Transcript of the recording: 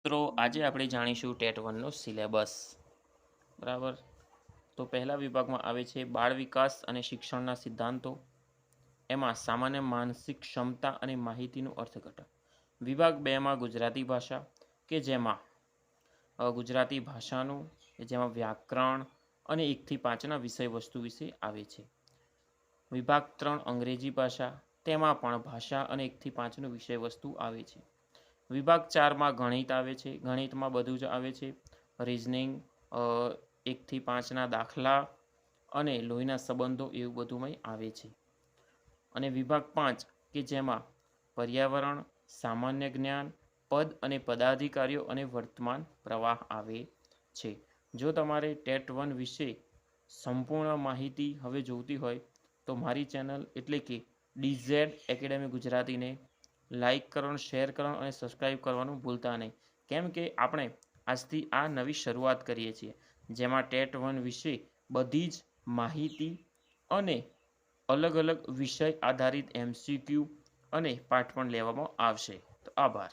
મિત્રો આજે આપણે જાણીશું ટેટ 1નો સિલેબસ. બરાબર. તો પહેલા વિભાગમાં આવે છે બાળ વિકાસ અને શિક્ષણના સિદ્ધાંતો. એમાં સામાન્ય માનસિક ક્ષમતા અને માહિતીનું અર્થઘટન. વિભાગ 2માં ગુજરાતી ભાષા કે જેમાં ગુજરાતી ભાષાનું જેમાં વ્યાકરણ અને 1થી 5ના વિષય વસ્તુ વિશે આવે છે. વિભાગ 3 અંગ્રેજી ભાષા, તેમાં પણ ભાષા અને 1થી 5નું વિષય વસ્તુ આવે છે. વિભાગ 4માં ગણિત આવે છે. ગણિતમાં બધું જ આવે છે. રિઝનિંગ, 1થી 5ના દાખલા અને લોહીના સંબંધો એવું બધુંમાં આવે છે. અને વિભાગ 5 કે જેમાં પર્યાવરણ, સામાન્ય જ્ઞાન, પદ અને પદાધિકારીઓ અને વર્તમાન પ્રવાહ આવે છે. જો તમારે ટેટ 1 વિશે સંપૂર્ણ માહિતી હવે જોઈતી હોય તો મારી ચેનલ એટલે કે DZ એકેડેમી ગુજરાતીને લાઈક કરવાનું, શેર કરવાનું અને સબસ્ક્રાઈબ કરવાનું ભૂલતા નહીં. કેમ કે આપણે આજથી આ નવી શરૂઆત કરીએ છીએ જેમાં ટેટ 1 વિશે બધી જ માહિતી અને અલગ અલગ વિષય આધારિત MCQ અને પાઠ પણ લેવામાં આવશે. તો આભાર.